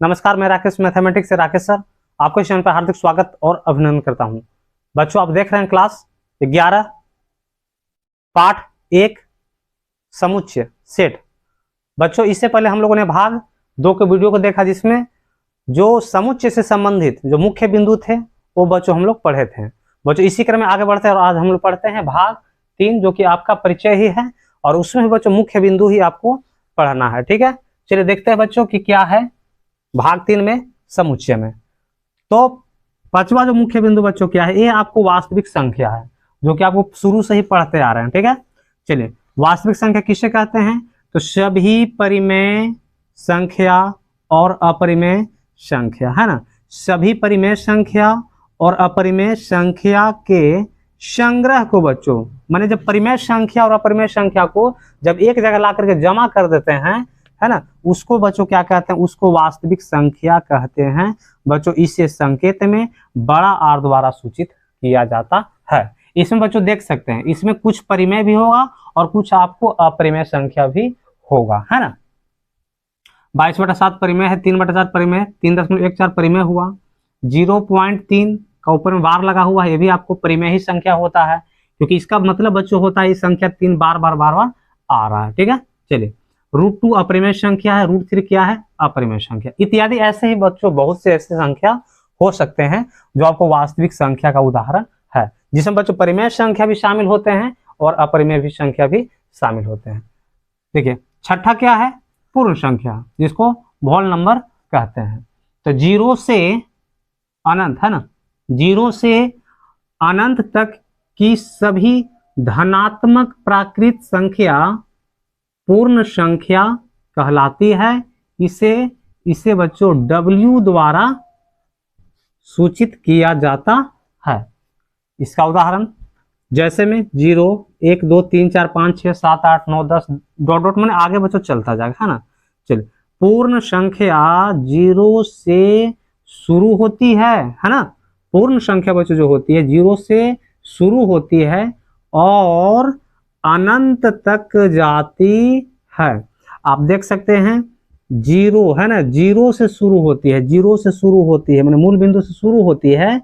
नमस्कार, मैं राकेश मैथमेटिक्स से राकेश सर आपको इस चैनल पर हार्दिक स्वागत और अभिनंदन करता हूं। बच्चों, आप देख रहे हैं क्लास 11 पाठ 1 समुच्चय सेट। बच्चों, इससे पहले हम लोगों ने भाग 2 के वीडियो को देखा जिसमें जो समुच्चय से संबंधित जो मुख्य बिंदु थे वो बच्चों हम लोग पढ़े थे। बच्चों, इसी क्रम में आगे बढ़ते हैं और आज हम लोग पढ़ते हैं भाग 3 जो कि आपका परिचय ही है और उसमें बच्चों मुख्य बिंदु ही आपको पढ़ना है। ठीक है, चलिए देखते हैं बच्चों कि क्या है भाग 3 में समुच्चय में। तो पांचवा जो मुख्य बिंदु बच्चों क्या है, ये आपको वास्तविक संख्या है जो कि आपको शुरू से ही पढ़ते आ रहे हैं। ठीक है, चलिए वास्तविक संख्या किसे कहते हैं? तो सभी परिमेय संख्या और अपरिमेय संख्या, है ना। सभी परिमेय संख्या और अपरिमेय संख्या के संग्रह को बच्चों, माने जब परिमेय संख्या और अपरिमेय संख्या को जब एक जगह ला करके जमा कर देते हैं, है ना, उसको बच्चों क्या कहते हैं? उसको वास्तविक संख्या कहते हैं। बच्चों, इसे संकेत में बड़ा आर द्वारा सूचित किया जाता है। इसमें बच्चों देख सकते हैं, इसमें कुछ परिमेय भी होगा और कुछ आपको अपरिमेय संख्या भी होगा, है ना। 22/7 परिमेय है, 3/4 परिमेय, 3.14 परिमेय हुआ, 0.3 का ऊपर में बार लगा हुआ है, ये भी आपको परिमेय ही संख्या होता है क्योंकि इसका मतलब बच्चों होता है ये संख्या 3 बार आ रहा है। ठीक है, चलिए √2 अपरिमेय संख्या है, √3 क्या है? अपरिमेय संख्या इत्यादि। ऐसे ही बच्चों बहुत से ऐसे संख्या हो सकते हैं जो आपको वास्तविक संख्या का उदाहरण है, जिसमें बच्चों परिमेय संख्या भी शामिल होते हैं और अपरिमेय भी संख्या भी शामिल होते हैं। देखिए छठा क्या है? पूर्ण संख्या, जिसको होल नंबर कहते हैं। तो 0 से अनंत, है ना, 0 से अनंत तक की सभी धनात्मक प्राकृत संख्या पूर्ण संख्या कहलाती है। इसे बच्चों W द्वारा सूचित किया जाता है। इसका उदाहरण जैसे में 0, 1, 2, 3, 4, 5, 6, 7, 8, 9, 10 डॉट मैंने आगे बच्चों चलता जाएगा, है ना। चलिए पूर्ण संख्या 0 से शुरू होती है ना। पूर्ण संख्या बच्चों जो होती है 0 से शुरू होती है और अनंत तक जाती है। आप देख सकते हैं 0 है ना, 0 से शुरू होती है, 0 से शुरू होती है मैंने मूल बिंदु से शुरू होती है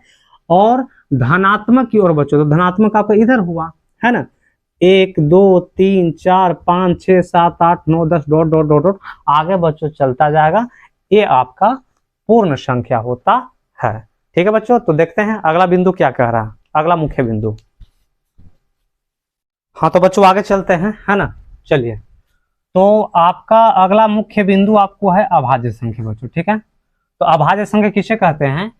और धनात्मक की ओर बच्चों, तो धनात्मक आपका इधर हुआ, है ना। 1, 2, 3, 4, 5, 6, 7, 8, 9, 10 डॉट डॉट डॉट डॉट आगे बच्चों चलता जाएगा। ये आपका पूर्ण संख्या होता है। ठीक है बच्चों, तो देखते हैं अगला बिंदु क्या कह रहा है, अगला मुख्य बिंदु। हाँ तो बच्चों आगे चलते हैं, है ना। चलिए, तो आपका अगला मुख्य बिंदु आपको है अभाज्य संख्या बच्चों। ठीक है, तो अभाज्य संख्या किसे कहते हैं?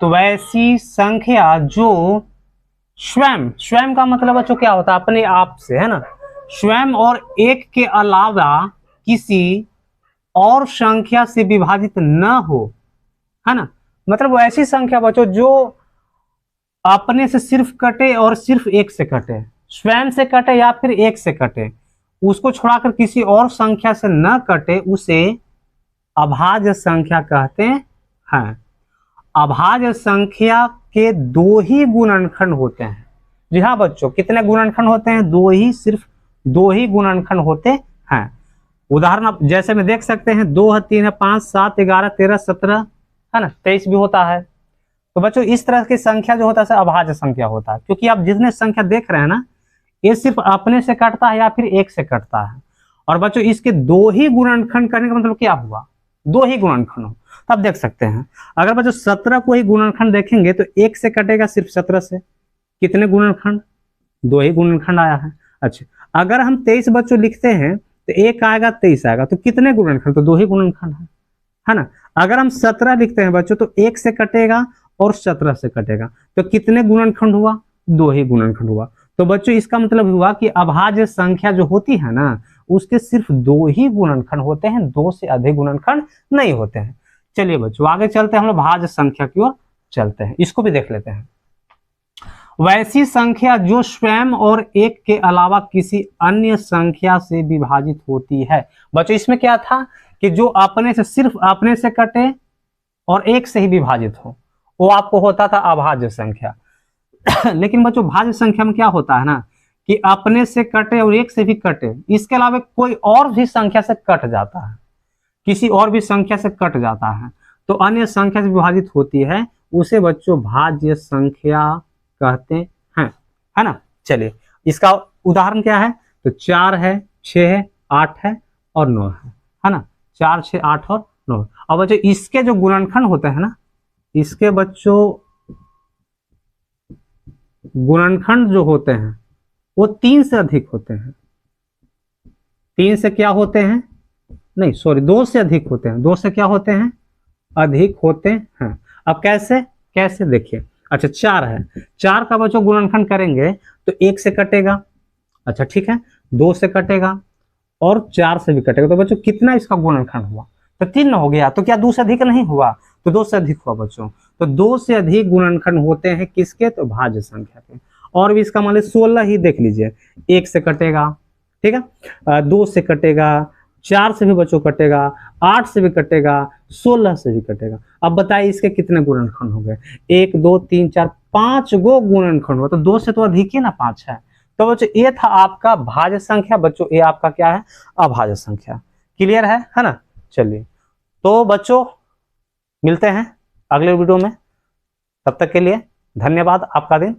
तो वैसी संख्या जो स्वयं का मतलब बच्चों क्या होता है? अपने आप से, है ना। स्वयं और एक के अलावा किसी और संख्या से विभाजित न हो, है ना। मतलब वैसी संख्या बच्चों जो अपने से सिर्फ कटे और सिर्फ एक से कटे, स्वयं से कटे या फिर एक से कटे, उसको छोड़ाकर किसी और संख्या से न कटे, उसे अभाज्य संख्या कहते हैं। अभाज्य संख्या के 2 ही गुणनखंड होते हैं। जी हाँ बच्चों, कितने गुणनखंड होते हैं? 2 ही, सिर्फ 2 ही गुणनखंड होते हैं। उदाहरण आप जैसे में देख सकते हैं, 2 है, 3 है, 5, 7, 11, 13, 17, है ना, 23 भी होता है। तो बच्चों इस तरह की संख्या जो होता है अभाज्य संख्या होता है, क्योंकि आप जितने संख्या देख रहे हैं ना, ये सिर्फ अपने से कटता है या फिर एक से कटता है। और बच्चों इसके 2 ही गुणनखंड करने का मतलब क्या हुआ? 2 ही गुणनखंड हो। तब देख सकते हैं अगर बच्चों 17 को ही गुणनखंड देखेंगे तो एक से कटेगा सिर्फ 17 से, कितने गुणनखंड? 2 ही गुणनखंड आया है। अच्छा, अगर हम 23 बच्चों लिखते हैं तो एक आएगा 23 आएगा, तो कितने गुणनखंड? तो 2 ही गुणनखंड है ना। अगर हम 17 लिखते हैं बच्चों तो एक से कटेगा और 17 से कटेगा, तो कितने गुणनखंड हुआ? 2 ही गुणनखंड हुआ। तो बच्चों इसका मतलब हुआ कि अभाज्य संख्या जो होती है ना, उसके सिर्फ 2 ही गुणनखंड होते हैं, 2 से अधिक गुणनखंड नहीं होते हैं। चलिए बच्चों आगे चलते हैं, हम लोग भाज्य संख्या की ओर चलते हैं, इसको भी देख लेते हैं। वैसी संख्या जो स्वयं और एक के अलावा किसी अन्य संख्या से विभाजित होती है। बच्चों इसमें क्या था कि जो अपने से, सिर्फ अपने से कटे और एक से ही विभाजित हो, वो आपको होता था अभाज्य संख्या। लेकिन बच्चों भाज्य संख्या में क्या होता है ना कि अपने से कटे और एक से भी कटे, इसके अलावा कोई और भी संख्या से कट जाता है, किसी और भी संख्या से कट जाता है। तो अन्य संख्या से विभाजित होती है उसे बच्चों भाज्य संख्या कहते हैं, है ना। चलिए इसका उदाहरण क्या है, तो 4 है, 6 है, 8 है और 9 है ना। 4, 6, 8 और 9। अब बच्चों इसके जो गुणनखंड होते हैं ना, इसके बच्चों गुणनखंड जो होते हैं वो 3 से अधिक होते हैं। 3 से क्या होते हैं, नहीं सॉरी 2 से अधिक होते हैं। 2 से क्या होते हैं, अधिक होते हैं। अब कैसे, कैसे देखिए, अच्छा 4 है, 4 का बच्चों गुणनखंड करेंगे तो 1 से कटेगा, अच्छा ठीक है, 2 से कटेगा और 4 से भी कटेगा। तो बच्चों कितना इसका गुणनखंड हुआ, तो 3 हो गया। तो क्या 2 से अधिक नहीं हुआ, तो 2 से अधिक हुआ बच्चों। तो 2 से अधिक गुणनखंड होते हैं किसके, तो भाज्य संख्या के। और भी इसका मान लीजिए 16 ही देख लीजिए, 1 से कटेगा, ठीक है, 2 से कटेगा, 4 से भी बच्चों कटेगा, 8 से भी कटेगा, 16 से भी कटेगा। अब बताइए इसके कितने गुणनखंड हो गए, 1 2 3 4 5 गो गुणनखंड हुआ। तो 2 से तो अधिक ही ना 5 है। तो बच्चों ये था आपका भाज्य संख्या, बच्चों ये आपका क्या है, अभाज्य संख्या। क्लियर है ना। चलिए तो बच्चों मिलते हैं अगले वीडियो में, तब तक के लिए धन्यवाद, आपका दिन